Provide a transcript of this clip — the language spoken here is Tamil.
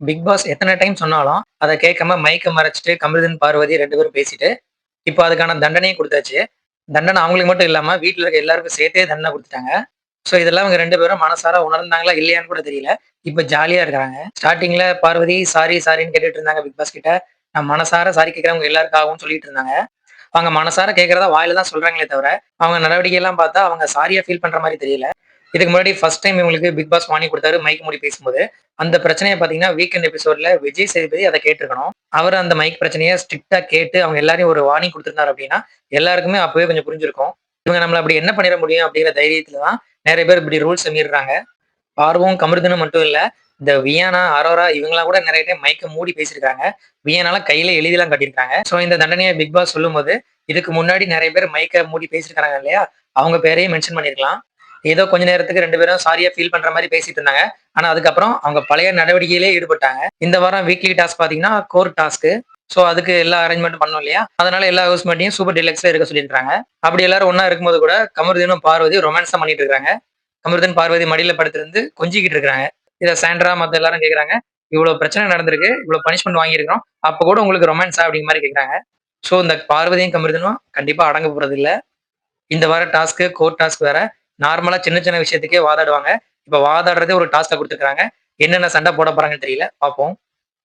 பிக் பாஸ் எத்தன டைம் சொன்னாலும், அத கேட்காம மைக்க மறைச்சுட்டு கமருதீன், பார்வதி 2 பேரும் பேசிட்டு, இப்ப அதுக்கான தண்டனையும் குடுத்தாச்சு. தண்டனை அவங்களுக்கு மட்டும் இல்லாம, வீட்ல இருக்க எல்லாருக்கும் சேர்த்தே தண்டனை குடுத்துட்டாங்க. ஸோ இதெல்லாம் இவங்க 2 பேரும் மனசார உணர்ந்தாங்களா, இல்லையான்னு கூட தெரியல. இப்ப ஜாலியா இருக்காங்க. ஸ்டார்ட்டிங்ல பார்வதி சாரி, சாரின்னு கேட்டுட்டு இருந்தாங்க பிக் பாஸ் கிட்ட. நான் மனசார சாரி கேட்கிறேன் எல்லாருக்காகவும் சொல்லிட்டு இருந்தாங்க. அவங்க மனசார கேட்கிறத வாயில தான் சொல்றாங்களே தவிர, அவங்க நடவடிக்கை எல்லாம் பார்த்தா அவங்க சாரியா ஃபீல் பண்ற மாரி தெரியல. இதுக்கு முன்னாடி ஃபர்ஸ்ட் டைம் இவங்களுக்கு பிக் பாஸ் வார்னிங் குடுத்தாரு மைக் மூடி பேசும்போது. அந்த பிரச்சனைய பார்த்தீங்கன்னா, வீக்கெண்ட் எபிசோட்ல விஜய் சேதுபதி அத கேட்டுருக்கணும். அவரு அந்த மைக் பிரச்சனைய ஸ்ட்ரிக்ட்டா கேட்டு அவங்க எல்லாரையும் ஒரு வார்னிங் குடுத்திருந்தாரு அப்டின்னா, எல்லாருக்குமே அப்பவே கொஞ்சம் புரிஞ்சிருக்கும். இவங்க நம்மள அப்படி என்ன பண்ணிற முடியும் அப்படிங்கிற தைரியத்துல தான் நெறைய பேர் இப்படி ரூல்ஸ மீறுறாங்க. பார்வும், கமருதீனும் மட்டும் இல்ல. இந்த வியானா, அரோரா இவங்கலாம் கூட நெறைய டைம் மைக்க மூடி பேசியிருக்காங்க. வியானால கையில எழுதிலாம் காட்டியிருக்காங்க. ஸோ இந்த தண்டனைய பிக் பாஸ் சொல்லும்போது, இதுக்கு முன்னாடி நெறைய பேர் மைக்க மூடி பேசியிருக்காங்க இல்லையா? அவங்க பேரையும் மென்ஷன் பண்ணியிருக்கலாம். ஏதோ கொஞ்ச நேரத்துக்கு 2 பேரும் சாரியா ஃபீல் பண்ற மாரி பேசிட்டு இருந்தாங்க. ஆனா அதுக்கப்புறம் அவங்க பழைய நடவடிக்கையிலே ஈடுபட்டாங்க. இந்த வாரம் வீக்லி டாஸ்க் பார்த்தீங்கன்னா, கோர் டாஸ்க்கு. ஸோ அதுக்கு எல்லா அரேஞ்ச்மென்ட்டும் பண்ணோம் இல்லையா? அதனால எல்லா ஹவுஸ்மேட்டையும் சூப்பர் டீலக்ஸ்ல இருக்க சொல்லியிருக்காங்க. அப்படி எல்லாரும் ஒண்ணா இருக்கும்போது கூட கமருதீனும், பார்வதியும் ரொமான்ஸ் தான் பண்ணிட்டு இருக்காங்க. அமிர்தன், பார்வதி மடியில படுத்திருந்து கொஞ்சிக்கிட்டு இருக்காங்க. இத சாண்ட்ரா மத்த எல்லாரும் கேட்கறாங்க. "இவ்வளவு பிரச்சனை நடந்திருக்கு. இவ்வளவு பனிஷ்மென்ட் வாங்கியிருக்கிறோம். அப்ப கூட உங்களுக்கு ரொமான்ஸா?" அப்படிங்கிற மாரி கேட்கறாங்க. சோ இந்த பார்வதியும், கமருதனும் கண்டிப்பா அடங்க போறதில்ல. இந்த வார டாஸ்க், கோர்ட் டாஸ்க் வேற. நார்மலா சின்ன சின்ன விஷயத்துக்கே வாதாடுவாங்க. இப்ப வாதாடுறதே ஒரு டாஸ்க்கா குடுத்துருக்காங்க. என்னென்ன சண்டை போட போறாங்கன்னு தெரியல. பார்ப்போம்.